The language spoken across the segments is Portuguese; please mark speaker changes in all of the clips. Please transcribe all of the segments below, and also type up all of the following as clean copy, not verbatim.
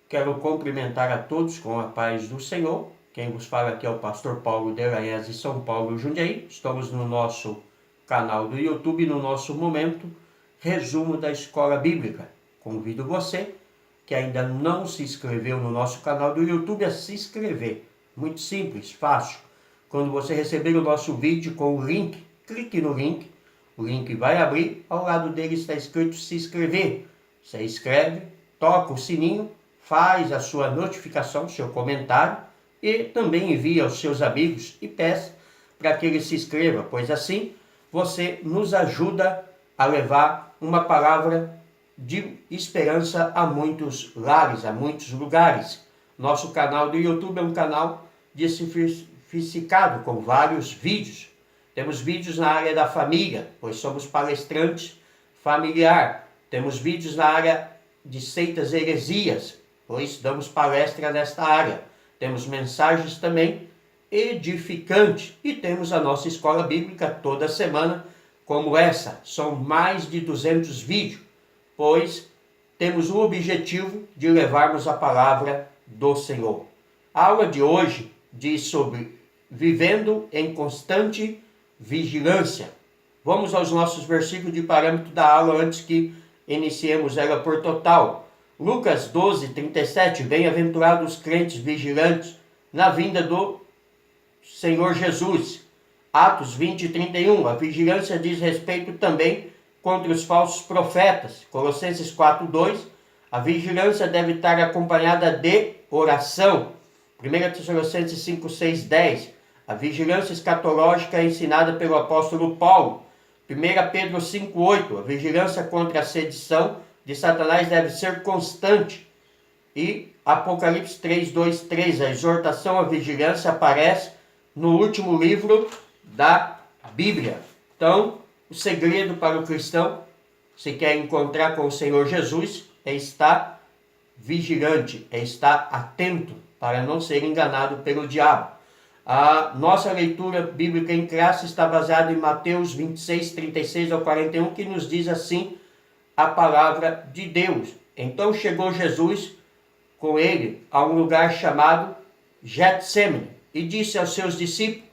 Speaker 1: Quero cumprimentar a todos com a paz do Senhor. Quem vos fala aqui é o pastor Paulo Delaes de São Paulo, Jundiaí. Estamos no nosso canal do YouTube, no nosso momento, resumo da Escola Bíblica. Convido você que ainda não se inscreveu no nosso canal do YouTube a se inscrever. Muito simples, fácil. Quando você receber o nosso vídeo com o link, clique no link. O link vai abrir, ao lado dele está escrito se inscrever. Você inscreve, toca o sininho, faz a sua notificação, seu comentário e também envia aos seus amigos e peça para que ele se inscreva, pois assim você nos ajuda a levar uma palavra de esperança a muitos lares, a muitos lugares. Nosso canal do YouTube é um canal diversificado com vários vídeos. Temos vídeos na área da família, pois somos palestrantes familiar. Temos vídeos na área de seitas e heresias, pois damos palestra nesta área. Temos mensagens também edificantes e temos a nossa escola bíblica toda semana como essa. São mais de 200 vídeos, pois temos o objetivo de levarmos a palavra do Senhor. A aula de hoje diz sobre vivendo em constante vigilância. Vamos aos nossos versículos de parâmetro da aula antes que iniciemos ela por total. Lucas 12, 37, bem-aventurados os crentes vigilantes na vinda do Senhor Jesus. Atos 20, 31, a vigilância diz respeito também contra os falsos profetas. Colossenses 4, 2, a vigilância deve estar acompanhada de oração. 1 Tessalonicenses 5, 6, 10, a vigilância escatológica é ensinada pelo apóstolo Paulo. 1 Pedro 5, 8, a vigilância contra a sedição de Satanás deve ser constante. E Apocalipse 3, 2, 3, a exortação à vigilância aparece no último livro da Bíblia. Então, o segredo para o cristão, se quer encontrar com o Senhor Jesus, é estar vigilante, é estar atento para não ser enganado pelo diabo. A nossa leitura bíblica em classe está baseada em Mateus 26, 36 ao 41, que nos diz assim a palavra de Deus. Então chegou Jesus com ele a um lugar chamado Getsêmani e disse aos seus discípulos: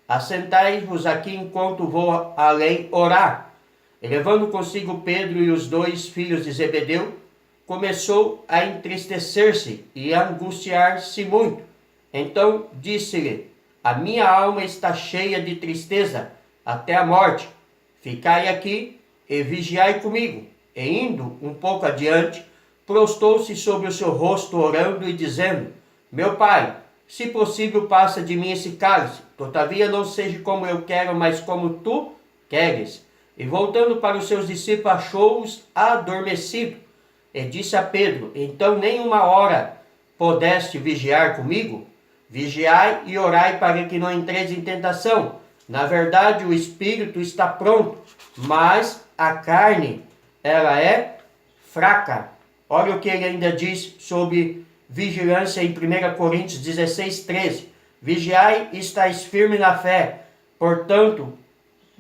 Speaker 1: assentai-vos aqui enquanto vou além orar. E levando consigo Pedro e os dois filhos de Zebedeu, começou a entristecer-se e a angustiar-se muito. Então disse-lhe: a minha alma está cheia de tristeza até a morte. Ficai aqui e vigiai comigo. E indo um pouco adiante, prostou-se sobre o seu rosto, orando e dizendo: meu pai, se possível, passa de mim esse cálice. Todavia não seja como eu quero, mas como tu queres. E voltando para os seus discípulos, achou-os adormecidos. E disse a Pedro: então nem uma hora pudeste vigiar comigo? Vigiai e orai para que não entreis em tentação. Na verdade, o espírito está pronto, mas a carne, ela é fraca. Olha o que ele ainda diz sobre vigilância em 1 Coríntios 16, 13. Vigiai e estáis firme na fé. Portanto,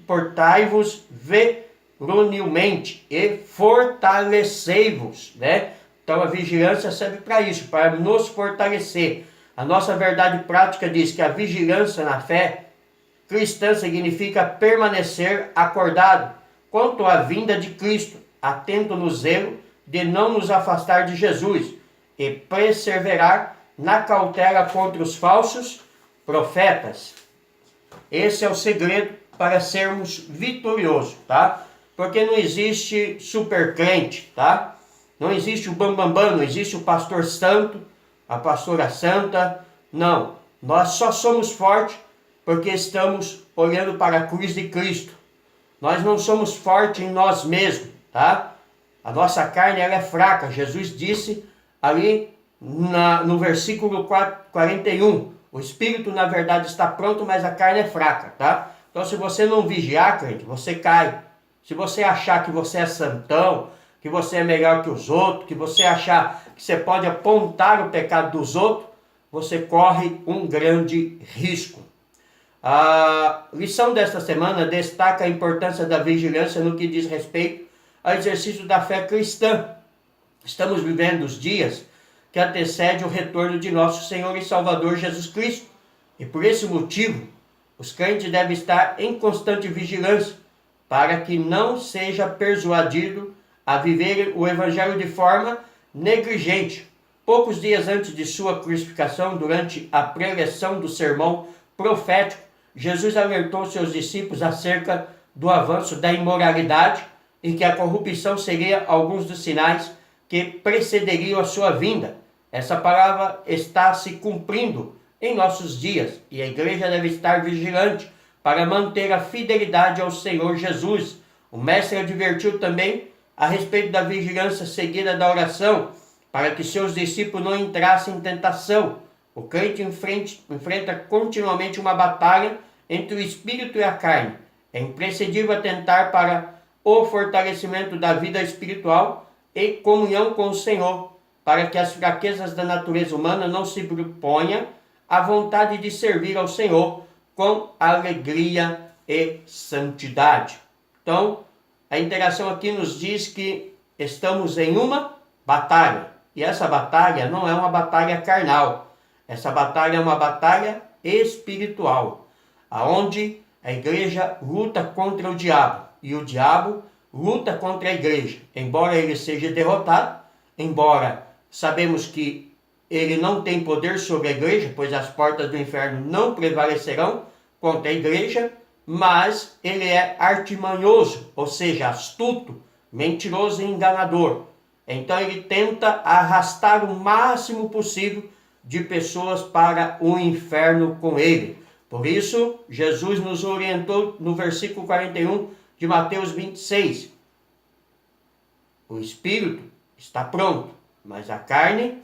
Speaker 1: portai-vos veronilmente e fortalecei-vos, né? Então a vigilância serve para isso, para nos fortalecer. A nossa verdade prática diz que a vigilância na fé cristã significa permanecer acordado quanto à vinda de Cristo, atento no zelo de não nos afastar de Jesus e perseverar na cautela contra os falsos profetas. Esse é o segredo para sermos vitoriosos, tá? Porque não existe super crente, tá? Não existe o bambambam, não existe o pastor santo, a pastora santa. Não, nós só somos fortes porque estamos olhando para a cruz de Cristo. Nós não somos fortes em nós mesmos, tá? A nossa carne, ela é fraca. Jesus disse ali no versículo 41, o espírito na verdade está pronto, mas a carne é fraca, tá? Então se você não vigiar, crente, você cai. Se você achar que você é santão, que você é melhor que os outros, que você achar que você pode apontar o pecado dos outros, você corre um grande risco. A lição desta semana destaca a importância da vigilância no que diz respeito ao exercício da fé cristã. Estamos vivendo os dias que que antecede o retorno de nosso Senhor e Salvador Jesus Cristo. E por esse motivo, os crentes devem estar em constante vigilância, para que não seja persuadido a viver o Evangelho de forma negligente. Poucos dias antes de sua crucificação, durante a preleção do sermão profético, Jesus alertou seus discípulos acerca do avanço da imoralidade e que a corrupção seria alguns dos sinais que precederiam a sua vinda. Essa palavra está se cumprindo em nossos dias e a igreja deve estar vigilante para manter a fidelidade ao Senhor Jesus. O mestre advertiu também a respeito da vigilância seguida da oração, para que seus discípulos não entrassem em tentação. O crente enfrenta continuamente uma batalha entre o espírito e a carne. É imprescindível atentar para o fortalecimento da vida espiritual e comunhão com o Senhor, para que as fraquezas da natureza humana não se oponham à vontade de servir ao Senhor com alegria e santidade. Então, a interação aqui nos diz que estamos em uma batalha. E essa batalha não é uma batalha carnal. Essa batalha é uma batalha espiritual, aonde a igreja luta contra o diabo e o diabo luta contra a igreja. Embora ele seja derrotado, embora sabemos que ele não tem poder sobre a igreja, pois as portas do inferno não prevalecerão contra a igreja, mas ele é artimanhoso, ou seja, astuto, mentiroso e enganador. Então ele tenta arrastar o máximo possível de pessoas para o inferno com ele. Por isso, Jesus nos orientou no versículo 41 de Mateus 26. O espírito está pronto, mas a carne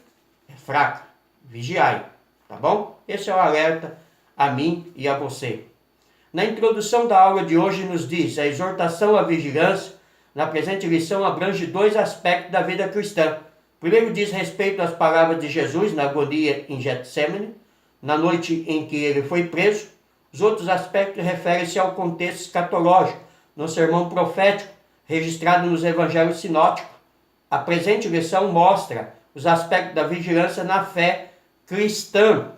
Speaker 1: é fraca. Vigiai, tá bom? Esse é o alerta a mim e a você. Na introdução da aula de hoje nos diz: a exortação à vigilância na presente lição abrange dois aspectos da vida cristã. Primeiro diz respeito às palavras de Jesus na agonia em Getsêmani, na noite em que ele foi preso. Os outros aspectos referem-se ao contexto escatológico, no sermão profético, registrado nos evangelhos sinóticos. A presente lição mostra os aspectos da vigilância na fé cristã.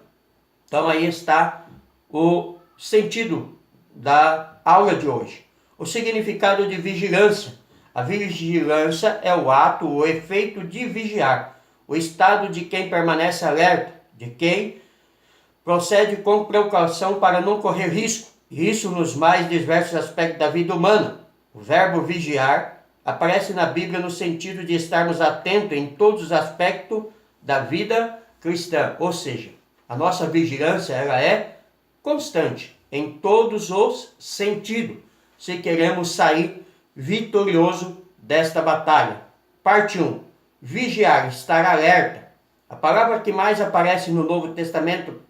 Speaker 1: Então aí está o sentido da aula de hoje. O significado de vigilância. A vigilância é o ato, o efeito de vigiar, o estado de quem permanece alerta, de quem procede com precaução para não correr risco, isso nos mais diversos aspectos da vida humana. O verbo vigiar aparece na Bíblia no sentido de estarmos atentos em todos os aspectos da vida cristã, ou seja, a nossa vigilância ela é constante em todos os sentidos, se queremos sair vitorioso desta batalha. Parte 1. Vigiar, estar alerta. A palavra que mais aparece no Novo Testamento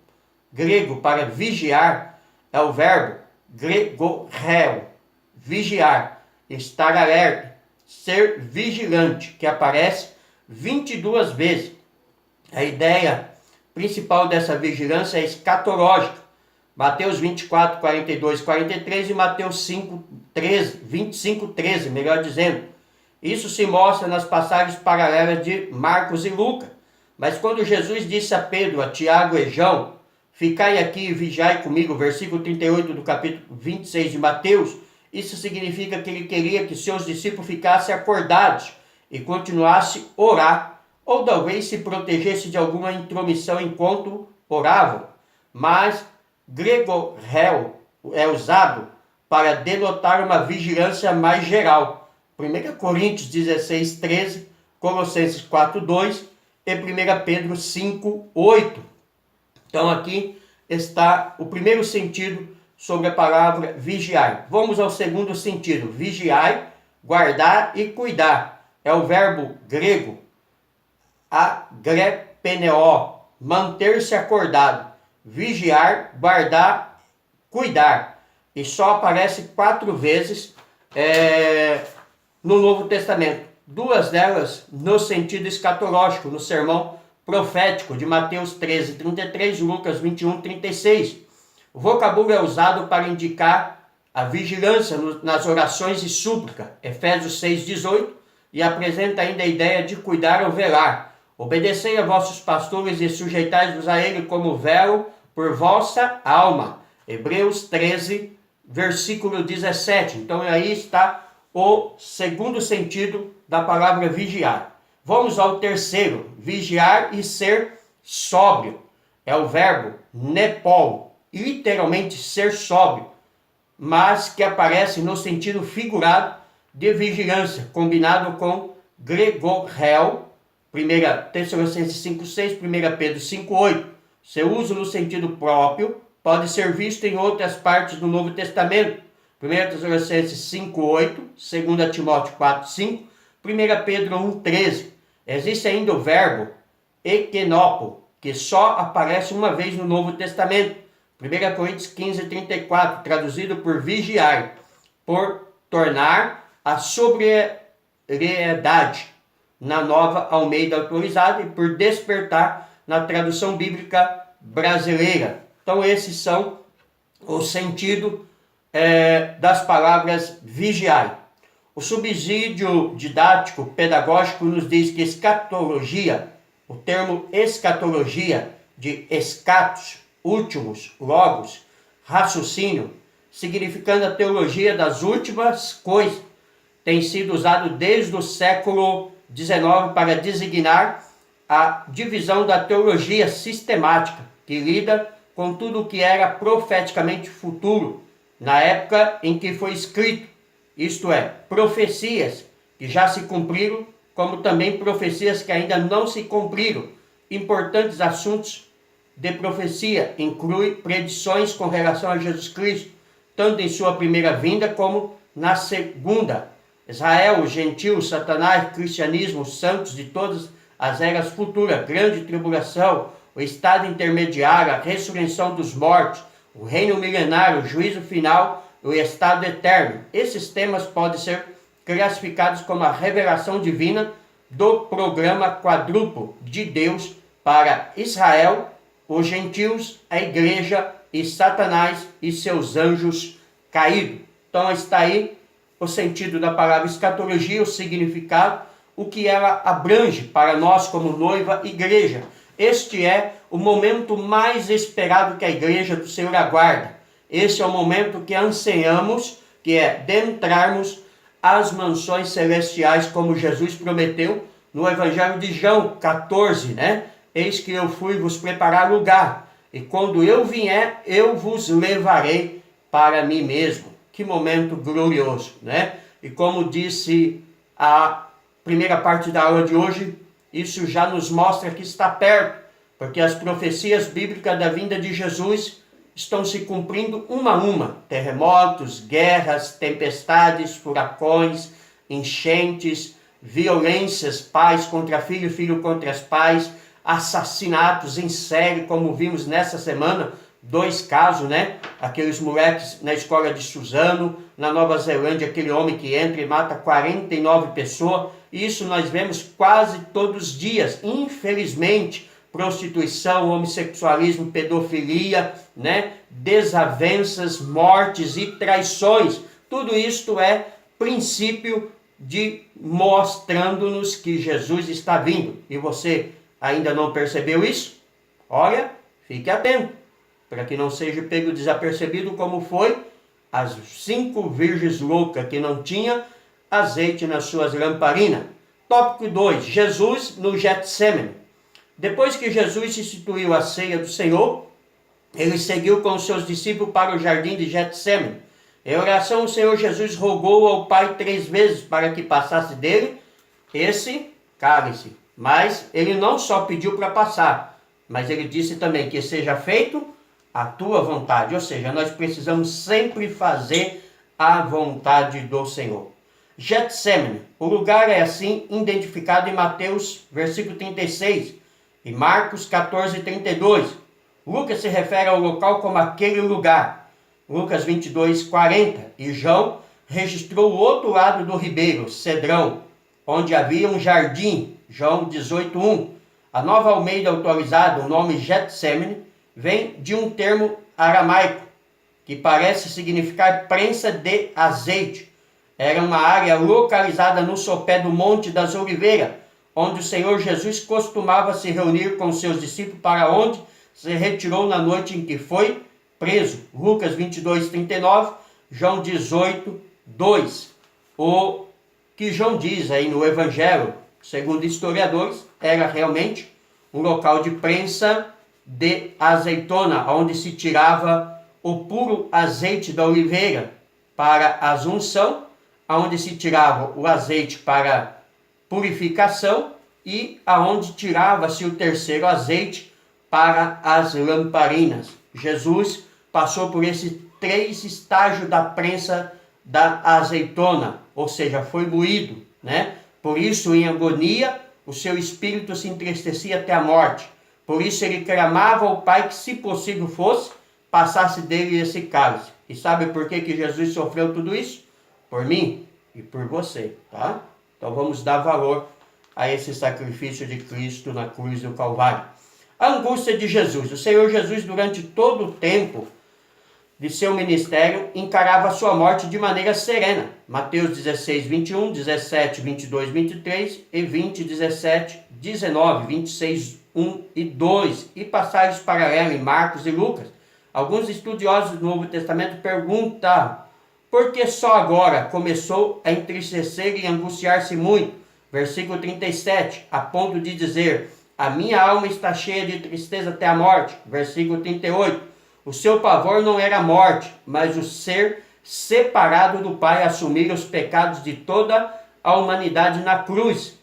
Speaker 1: grego para vigiar é o verbo gregorreo. Vigiar, estar alerta, ser vigilante, que aparece 22 vezes. A ideia principal dessa vigilância é escatológica. Mateus 24, 42 e 43 e Mateus 5, 13, 25, 13, melhor dizendo. Isso se mostra nas passagens paralelas de Marcos e Lucas. Mas quando Jesus disse a Pedro, a Tiago e João, ficai aqui e vigiai comigo, versículo 38 do capítulo 26 de Mateus, isso significa que ele queria que seus discípulos ficassem acordados e continuassem a orar, ou talvez se protegesse de alguma intromissão enquanto oravam. Mas gregorreo é usado para denotar uma vigilância mais geral. 1 Coríntios 16, 13, Colossenses 4, 2 e 1 Pedro 5, 8. Então aqui está o primeiro sentido sobre a palavra vigiar. Vamos ao segundo sentido. Vigiai, guardar e cuidar. É o verbo grego agrepeneo, manter-se acordado. Vigiar, guardar, cuidar. E só aparece 4 vezes no Novo Testamento. 2 delas no sentido escatológico, no sermão profético de Mateus 13, 33 e Lucas 21, 36. O vocábulo é usado para indicar a vigilância nas orações e súplica, Efésios 6, 18, e apresenta ainda a ideia de cuidar ou velar. Obedecei a vossos pastores e sujeitai-vos a ele como véu por vossa alma. Hebreus 13, versículo 17. Então aí está o segundo sentido da palavra vigiar. Vamos ao terceiro, vigiar e ser sóbrio. É o verbo nepol, literalmente ser sóbrio, mas que aparece no sentido figurado de vigilância, combinado com gregorrel, 1 Tessalonicenses 5,6, 1 Pedro 5,8. Seu uso no sentido próprio pode ser visto em outras partes do Novo Testamento. 1 Tessalonicenses 5,8, 2 Timóteo 4,5, 1 Pedro 1,13. Existe ainda o verbo ekenopo, que só aparece uma vez no Novo Testamento. 1 Coríntios 15,34, traduzido por vigiar, por tornar a sobriedade na Nova Almeida Atualizada e por despertar na tradução bíblica brasileira. Então esses são o sentido das palavras vigiar. O subsídio didático pedagógico nos diz que escatologia, o termo escatologia, de escatos, últimos, logos, raciocínio, significando a teologia das últimas coisas, tem sido usado desde o século XIX para designar a divisão da teologia sistemática, que lida com tudo o que era profeticamente futuro, na época em que foi escrito, isto é, profecias que já se cumpriram, como também profecias que ainda não se cumpriram. Importantes assuntos de profecia inclui predições com relação a Jesus Cristo, tanto em sua primeira vinda como na segunda. Israel, os gentios, Satanás, cristianismo, os santos de todas as eras futuras, grande tribulação, o estado intermediário, a ressurreição dos mortos, o reino milenário, o juízo final, o estado eterno. Esses temas podem ser classificados como a revelação divina do programa quadruplo de Deus para Israel, os gentios, a igreja e Satanás e seus anjos caídos. Então está aí o sentido da palavra escatologia, o significado, o que ela abrange para nós como noiva igreja. Este é o momento mais esperado que a igreja do Senhor aguarda. Este é o momento que ansiamos, que é de entrarmos às mansões celestiais, como Jesus prometeu no Evangelho de João 14, né? Eis que eu fui vos preparar lugar, e quando eu vier, eu vos levarei para mim mesmo. Que momento glorioso, né? E como disse a primeira parte da aula de hoje, isso já nos mostra que está perto, porque as profecias bíblicas da vinda de Jesus estão se cumprindo uma a uma. Terremotos, guerras, tempestades, furacões, enchentes, violências, pais contra filho, filho contra os pais, assassinatos em série, como vimos nessa semana, 2 casos, né? Aqueles moleques na escola de Suzano, na Nova Zelândia, aquele homem que entra e mata 49 pessoas. Isso nós vemos quase todos os dias, infelizmente. Prostituição, homossexualismo, pedofilia, né? Desavenças, mortes e traições. Tudo isto é princípio de mostrando-nos que Jesus está vindo. E você ainda não percebeu isso? Olha, fique atento, para que não seja pego desapercebido como foi as 5 virgens loucas que não tinham azeite nas suas lamparinas. Tópico 2. Jesus no Getsemane. Depois que Jesus instituiu a ceia do Senhor, ele seguiu com os seus discípulos para o jardim de Getsemane. Em oração, o Senhor Jesus rogou ao Pai 3 vezes para que passasse dele esse cálice. Mas ele não só pediu para passar, mas ele disse também que seja feito a tua vontade. Ou seja, nós precisamos sempre fazer a vontade do Senhor. Getsemane, o lugar é assim identificado em Mateus, versículo 36, e Marcos 14, 32. Lucas se refere ao local como aquele lugar. Lucas 22, 40. E João registrou o outro lado do ribeiro, Cedrão, onde havia um jardim. João 18, 1. A Nova Almeida Atualizada, o nome Getsemane, vem de um termo aramaico, que parece significar prensa de azeite. Era uma área localizada no sopé do Monte das Oliveiras, onde o Senhor Jesus costumava se reunir com seus discípulos, para onde se retirou na noite em que foi preso. Lucas 22, 39, João 18, 2. O que João diz aí no Evangelho, segundo historiadores, era realmente um local de prensa de azeitona, onde se tirava o puro azeite da oliveira para a unção, onde se tirava o azeite para purificação e aonde tirava-se o terceiro azeite para as lamparinas. Jesus passou por esses 3 estágios da prensa da azeitona, ou seja, foi moído, né? Por isso, em agonia, o seu espírito se entristecia até a morte. Por isso, ele clamava ao Pai que, se possível fosse, passasse dele esse cálice. E sabe por que Jesus sofreu tudo isso? Por mim e por você, tá? Então vamos dar valor a esse sacrifício de Cristo na cruz do Calvário. A angústia de Jesus. O Senhor Jesus, durante todo o tempo de seu ministério, encarava a sua morte de maneira serena. Mateus 16, 21, 17, 22, 23 e 20, 17, 19, 26, 1 e 2. E passagens paralelas em Marcos e Lucas. Alguns estudiosos do Novo Testamento perguntam por que só agora começou a entristecer e angustiar-se muito. Versículo 37, a ponto de dizer: a minha alma está cheia de tristeza até a morte. Versículo 38, o seu pavor não era a morte, mas o ser separado do Pai, assumir os pecados de toda a humanidade na cruz.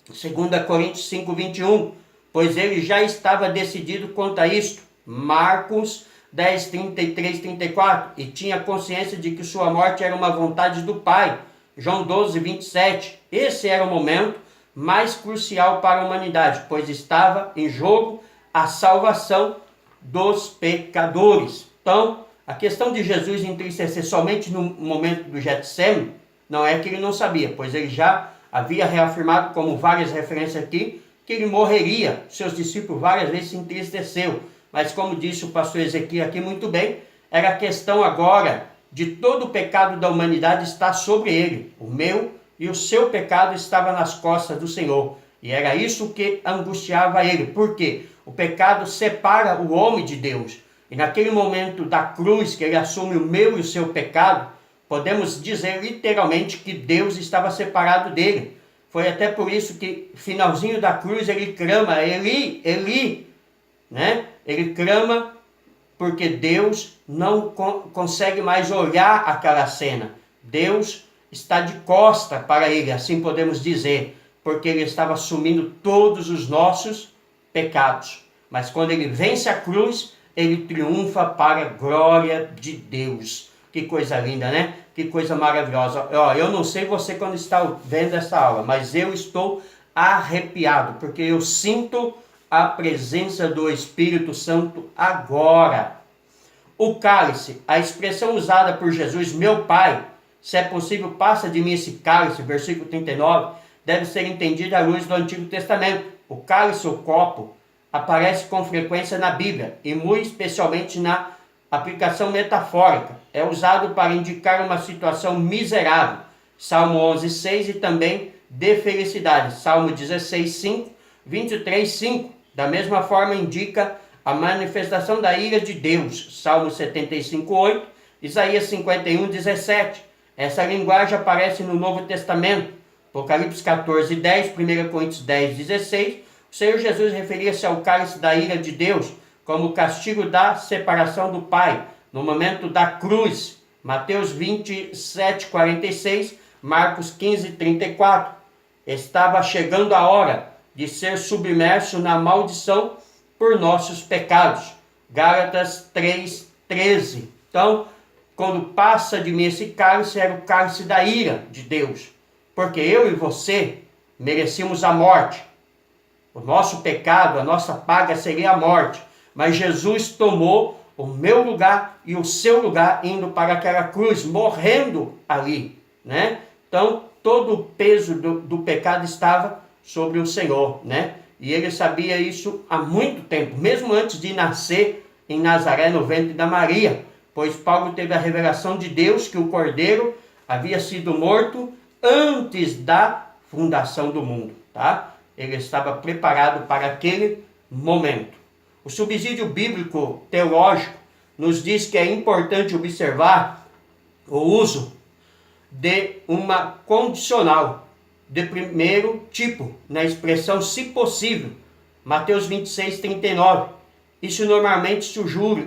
Speaker 1: 2 Coríntios 5, 21, pois ele já estava decidido quanto a isto. Marcos 10, 33, 34, e tinha consciência de que sua morte era uma vontade do Pai. João 12, 27, esse era o momento mais crucial para a humanidade, pois estava em jogo a salvação dos pecadores. Então, a questão de Jesus entristecer somente no momento do Getsêmani, não é que ele não sabia, pois ele já havia reafirmado, como várias referências aqui, que ele morreria. Seus discípulos várias vezes se entristeceu, mas como disse o pastor Ezequiel aqui muito bem, era a questão agora de todo o pecado da humanidade estar sobre ele. O meu e o seu pecado estava nas costas do Senhor, e era isso que angustiava ele. Por quê? O pecado separa o homem de Deus. E naquele momento da cruz, que ele assume o meu e o seu pecado, podemos dizer literalmente que Deus estava separado dele. Foi até por isso que, finalzinho da cruz, ele clama: Eli, Eli, né? Ele clama porque Deus não consegue mais olhar aquela cena. Deus está de costa para ele, assim podemos dizer, porque ele estava assumindo todos os nossos pecados. Mas quando ele vence a cruz, ele triunfa para a glória de Deus. Que coisa linda, né? Que coisa maravilhosa. Eu não sei você quando está vendo essa aula, mas eu estou arrepiado, porque eu sinto a presença do Espírito Santo agora. O cálice, a expressão usada por Jesus, meu Pai, se é possível, passa de mim esse cálice, versículo 39, deve ser entendido à luz do Antigo Testamento. O cálice, o copo, aparece com frequência na Bíblia, e muito especialmente na aplicação metafórica. É usado para indicar uma situação miserável, Salmo 11, 6, e também de felicidade, Salmo 16, 5, 23, 5. Da mesma forma indica a manifestação da ira de Deus, Salmo 75, 8, Isaías 51, 17. Essa linguagem aparece no Novo Testamento, Apocalipse 14, 10, 1 Coríntios 10, 16. O Senhor Jesus referia-se ao cálice da ira de Deus como o castigo da separação do Pai, no momento da cruz, Mateus 27, 46, Marcos 15, 34. Estava chegando a hora de ser submerso na maldição por nossos pecados, Gálatas 3, 13. Então, quando passa de mim esse cálice, era o cálice da ira de Deus, porque eu e você merecíamos a morte. O nosso pecado, a nossa paga seria a morte, mas Jesus tomou o meu lugar e o seu lugar, indo para aquela cruz, morrendo ali, né? Então, todo o peso do pecado estava sobre o Senhor, né? E ele sabia isso há muito tempo, mesmo antes de nascer em Nazaré, no ventre da Maria, pois Paulo teve a revelação de Deus que o Cordeiro havia sido morto antes da fundação do mundo, tá? ele estava preparado para aquele momento. O subsídio bíblico teológico nos diz que é importante observar o uso de uma condicional de primeiro tipo, na expressão se possível, Mateus 26, 39. Isso normalmente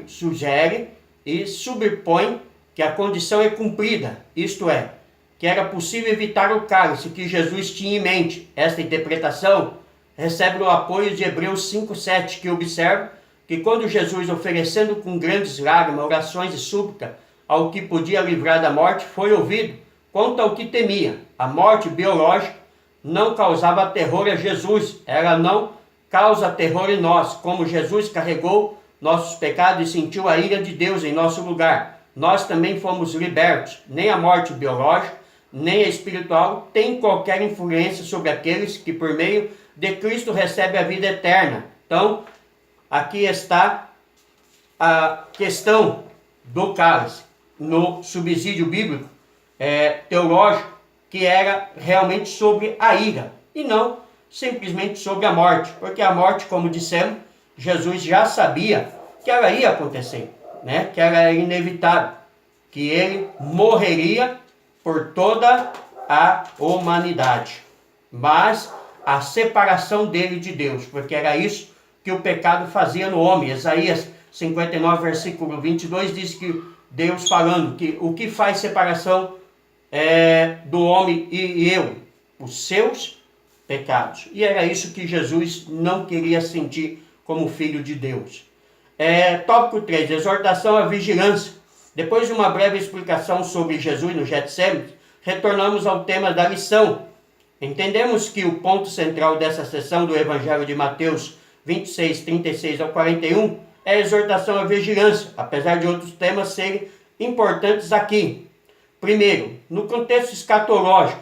Speaker 1: sugere e subpõe que a condição é cumprida, isto é, que era possível evitar o cálice que Jesus tinha em mente. Esta interpretação recebe o apoio de Hebreus 5,7, que observa que quando Jesus, oferecendo com grandes lágrimas, orações e súplica ao que podia livrar da morte, foi ouvido quanto ao que temia. A morte biológica não causava terror a Jesus, ela não causa terror em nós, como Jesus carregou nossos pecados e sentiu a ira de Deus em nosso lugar. Nós também fomos libertos. Nem a morte biológica, nem a espiritual tem qualquer influência sobre aqueles que por meio de Cristo recebem a vida eterna. Então, aqui está a questão do cálice no subsídio bíblico teológico, que era realmente sobre a ira e não simplesmente sobre a morte, porque a morte, como dissemos, Jesus já sabia que ela ia acontecer, né? Que ela era inevitável, que ele morreria por toda a humanidade, mas a separação dele de Deus, porque era isso que o pecado fazia no homem. Isaías 59, versículo 22 diz que Deus falando que o que faz separação do homem e eu, os seus pecados. E era isso que Jesus não queria sentir como filho de Deus. Tópico 3, exortação à vigilância. Depois de uma breve explicação sobre Jesus no Getsêmani, retornamos ao tema da lição. Entendemos que o ponto central dessa sessão do Evangelho de Mateus 26, 36 ao 41 é a exortação à vigilância, apesar de outros temas serem importantes aqui. Primeiro, no contexto escatológico,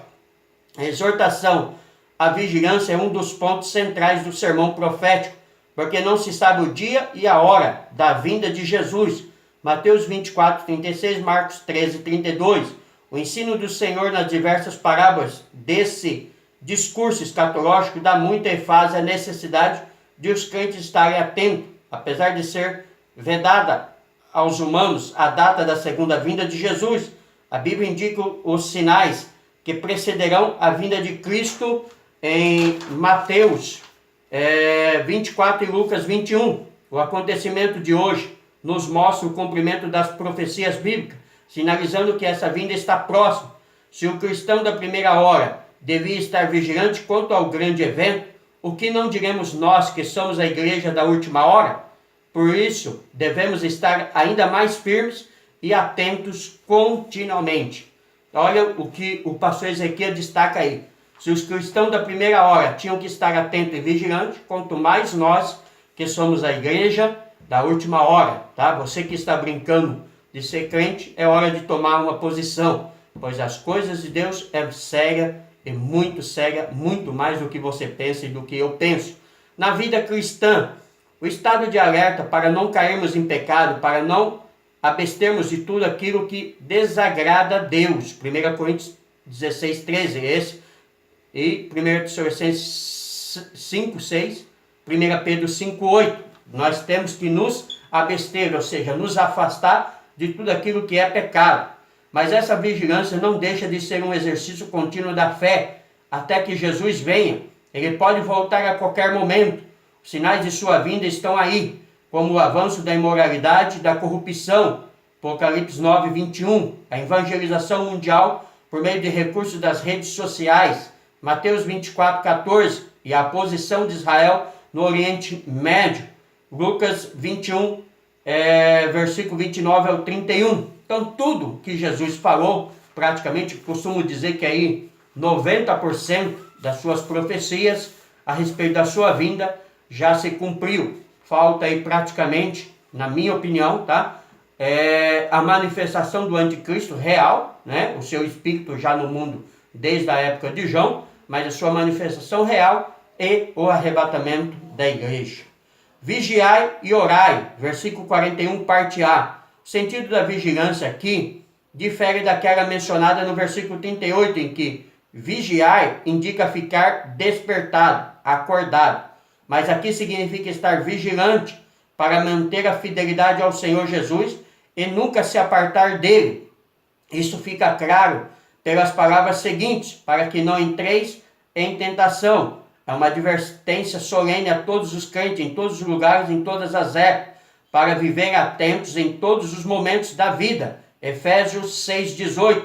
Speaker 1: a exortação à vigilância é um dos pontos centrais do sermão profético, porque não se sabe o dia e a hora da vinda de Jesus. Mateus 24, 36, Marcos 13, 32. O ensino do Senhor nas diversas parábolas desse discurso escatológico dá muita ênfase à necessidade de os crentes estarem atentos, apesar de ser vedada aos humanos a data da segunda vinda de Jesus. A Bíblia indica os sinais que precederão a vinda de Cristo em Mateus 24 e Lucas 21. O acontecimento de hoje nos mostra o cumprimento das profecias bíblicas, sinalizando que essa vinda está próxima. Se o cristão da primeira hora devia estar vigilante quanto ao grande evento, o que não diremos nós que somos a igreja da última hora? Por isso, devemos estar ainda mais firmes e atentos continuamente. Olha o que o pastor Ezequiel destaca aí. Se os cristãos da primeira hora tinham que estar atentos e vigilantes, quanto mais nós que somos a igreja da última hora, tá? Você que está brincando de ser crente, é hora de tomar uma posição, pois as coisas de Deus é séria e muito séria, muito mais do que você pensa e do que eu penso. Na vida cristã, o estado de alerta para não cairmos em pecado, para não abstermos de tudo aquilo que desagrada a Deus. 1 Coríntios 16, 13, esse. E 1 Tessalonicenses 5, 6. 1 Pedro 5, 8. Nós temos que nos abster, ou seja, nos afastar de tudo aquilo que é pecado. Mas essa vigilância não deixa de ser um exercício contínuo da fé, até que Jesus venha. Ele pode voltar a qualquer momento. Os sinais de sua vinda estão aí, como o avanço da imoralidade e da corrupção, Apocalipse 9, 21, a evangelização mundial por meio de recursos das redes sociais, Mateus 24, 14, e a posição de Israel no Oriente Médio, Lucas 21, versículo 29 ao 31. Então, tudo que Jesus falou, praticamente, costumo dizer que aí 90% das suas profecias a respeito da sua vinda já se cumpriu. Falta aí praticamente, na minha opinião, tá? A manifestação do anticristo real, né? O seu espírito já no mundo desde a época de João, mas a sua manifestação real e o arrebatamento da igreja. Vigiai e orai, versículo 41, parte A. O sentido da vigilância aqui difere daquela mencionada no versículo 38, em que Vigiar indica ficar despertado, acordado. Mas aqui significa estar vigilante para manter a fidelidade ao Senhor Jesus e nunca se apartar dele. Isso fica claro pelas palavras seguintes: para que não entreis em tentação. É uma advertência solene a todos os crentes, em todos os lugares, em todas as épocas, para viver atentos em todos os momentos da vida. Efésios 6,18.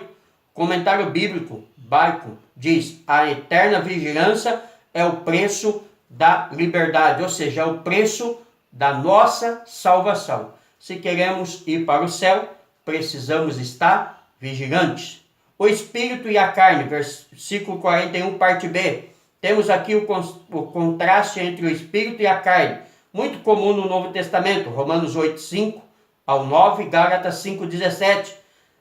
Speaker 1: Comentário bíblico, Bacon, diz: a eterna vigilância é o preço da liberdade, ou seja, é o preço da nossa salvação. Se queremos ir para o céu, precisamos estar vigilantes. O espírito e a carne, versículo 41, parte B. Temos aqui o contraste entre o espírito e a carne, muito comum no Novo Testamento, Romanos 8:5 ao 9, Gálatas 5:17.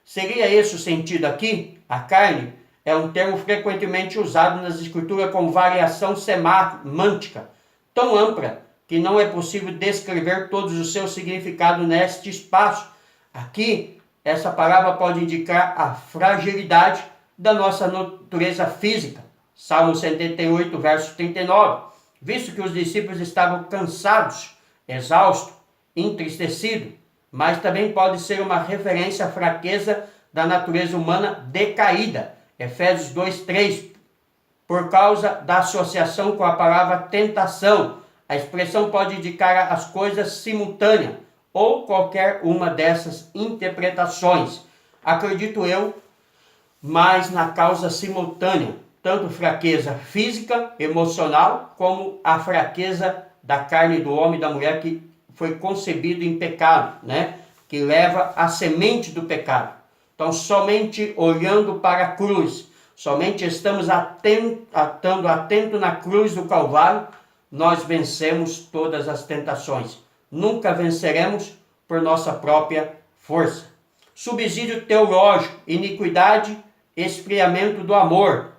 Speaker 1: Seria esse o sentido aqui? A carne é um termo frequentemente usado nas escrituras com variação semântica, tão ampla que não é possível descrever todos os seus significados neste espaço. Aqui, essa palavra pode indicar a fragilidade da nossa natureza física. Salmo 78, verso 39. Visto que os discípulos estavam cansados, exaustos, entristecidos, mas também pode ser uma referência à fraqueza da natureza humana decaída. Efésios 2:3. Por causa da associação com a palavra tentação, a expressão pode indicar as coisas simultâneas ou qualquer uma dessas interpretações. Acredito eu mais na causa simultânea, tanto fraqueza física, emocional, como a fraqueza da carne do homem e da mulher que foi concebido em pecado, que leva a semente do pecado. Então, somente olhando para a cruz, somente estamos atento na cruz do Calvário, nós vencemos todas as tentações. Nunca venceremos por nossa própria força. Subsídio teológico, iniquidade, esfriamento do amor.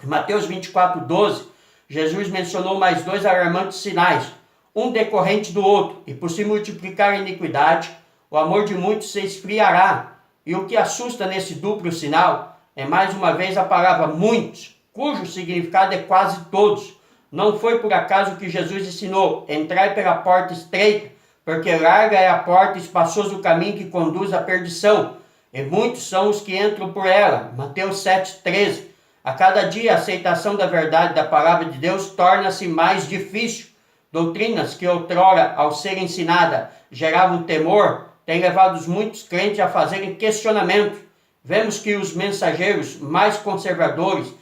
Speaker 1: Em Mateus 24:12, Jesus mencionou mais dois alarmantes sinais, um decorrente do outro, e por se multiplicar a iniquidade, o amor de muitos se esfriará. E o que assusta nesse duplo sinal é mais uma vez a palavra muitos, cujo significado é quase todos. Não foi por acaso que Jesus ensinou: entrai pela porta estreita, porque larga é a porta e espaçoso o caminho que conduz à perdição, e muitos são os que entram por ela. Mateus 7:13. A cada dia a aceitação da verdade da palavra de Deus torna-se mais difícil. Doutrinas que outrora, ao serem ensinadas, geravam temor, têm levado muitos crentes a fazerem questionamentos. Vemos que os mensageiros mais conservadores,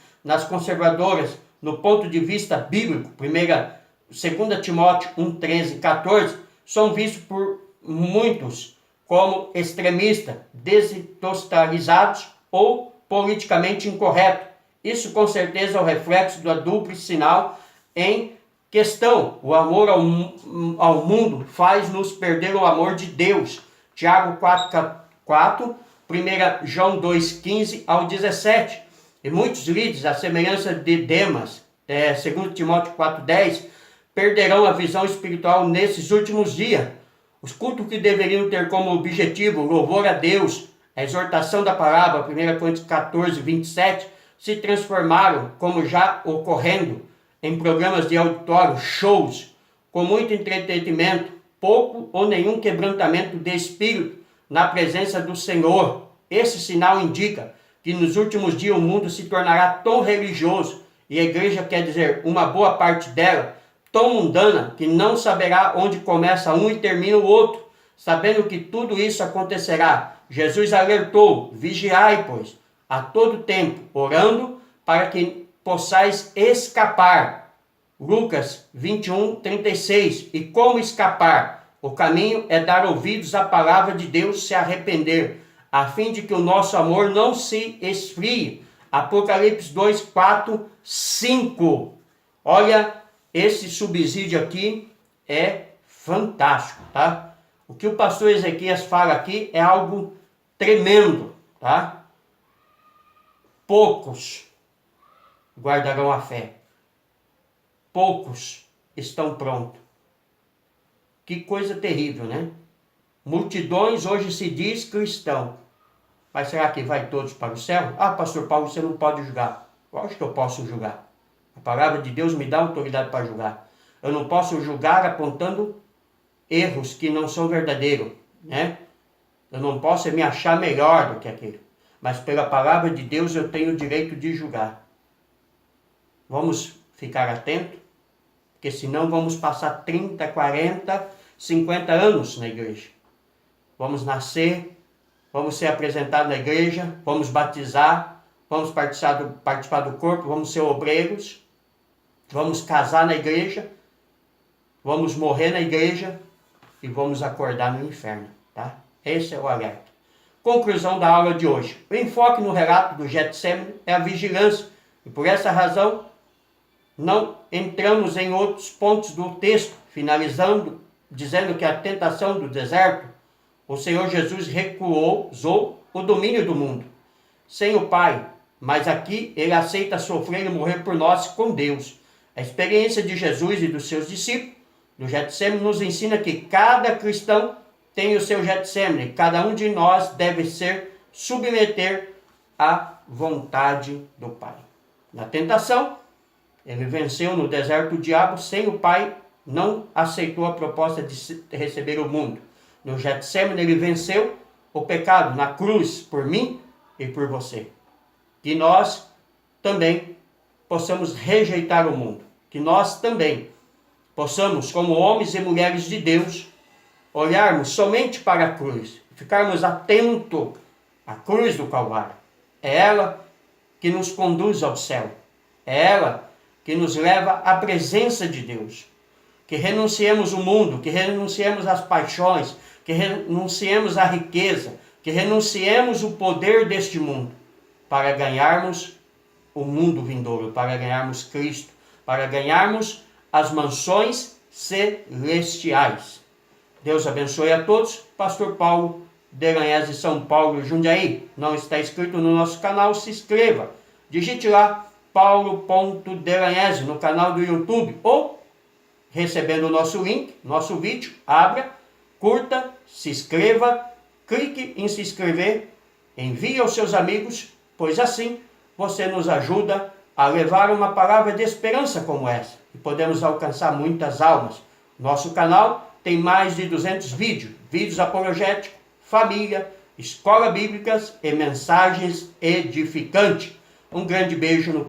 Speaker 1: conservadoras, no ponto de vista bíblico, 2 Timóteo 1:13 e 14, são vistos por muitos como extremistas, desestabilizados ou politicamente incorretos. Isso com certeza é o reflexo do duplo sinal em questão. O amor ao mundo faz-nos perder o amor de Deus. Tiago 4:4, 1 João 2:15 ao 17. E muitos líderes, à semelhança de Demas, 2 Timóteo 4:10, perderão a visão espiritual nesses últimos dias. Os cultos que deveriam ter como objetivo o louvor a Deus, a exortação da palavra, 1 Coríntios 14:27, se transformaram, como já ocorrendo, em programas de auditório, shows, com muito entretenimento, pouco ou nenhum quebrantamento de espírito na presença do Senhor. Esse sinal indica que nos últimos dias o mundo se tornará tão religioso, e a igreja quer dizer uma boa parte dela, tão mundana, que não saberá onde começa um e termina o outro. Sabendo que tudo isso acontecerá, Jesus alertou: vigiai, pois, a todo tempo, orando, para que possais escapar. Lucas 21:36. E como escapar? O caminho é dar ouvidos à palavra de Deus, se arrepender, a fim de que o nosso amor não se esfrie. Apocalipse 2:4, 5. Olha, esse subsídio aqui é fantástico, tá? O que o pastor Ezequias fala aqui é algo tremendo, tá? Poucos guardarão a fé. Poucos estão prontos. Que coisa terrível, né? Multidões hoje se diz cristão. Mas será que vai todos para o céu? Ah, pastor Paulo, você não pode julgar. Lógico que eu posso julgar. A palavra de Deus me dá autoridade para julgar. Eu não posso julgar apontando erros que não são verdadeiros, né? Eu não posso me achar melhor do que aquele. Mas pela palavra de Deus eu tenho o direito de julgar. Vamos ficar atentos, porque senão vamos passar 30, 40, 50 anos na igreja. Vamos nascer, vamos ser apresentados na igreja, vamos batizar, vamos participar do corpo, vamos ser obreiros, vamos casar na igreja, vamos morrer na igreja e vamos acordar no inferno, tá? Esse é o alerta. Conclusão da aula de hoje. O enfoque no relato do Getsemane é a vigilância. E por essa razão, não entramos em outros pontos do texto, finalizando, dizendo que a tentação do deserto, o Senhor Jesus recusou o domínio do mundo, sem o Pai. Mas aqui ele aceita sofrer e morrer por nós com Deus. A experiência de Jesus e dos seus discípulos no Getsemane nos ensina que cada cristão tem o seu Getsemane. Cada um de nós deve ser submeter à vontade do Pai. Na tentação, ele venceu no deserto o diabo sem o Pai, não aceitou a proposta de receber o mundo. No Getsemane ele venceu o pecado na cruz por mim e por você. Que nós também possamos rejeitar o mundo. Que nós também possamos, como homens e mulheres de Deus, olharmos somente para a cruz, ficarmos atentos à cruz do Calvário. É ela que nos conduz ao céu. É ela que nos leva à presença de Deus. Que renunciemos o mundo, que renunciemos as paixões, que renunciemos a riqueza, que renunciemos o poder deste mundo, para ganharmos o mundo vindouro, para ganharmos Cristo, para ganharmos as mansões celestiais. Deus abençoe a todos. Pastor Paulo Deranhese, São Paulo, Jundiaí. Não está inscrito no nosso canal? Se inscreva. Digite lá paulo.deranhese no canal do YouTube ou recebendo o nosso link, nosso vídeo, abra, curta, se inscreva, clique em se inscrever, envie aos seus amigos, pois assim você nos ajuda a levar uma palavra de esperança como essa e podemos alcançar muitas almas. Nosso canal tem mais de 200 vídeos apologéticos, família, escola bíblicas e mensagens edificantes. Um grande beijo no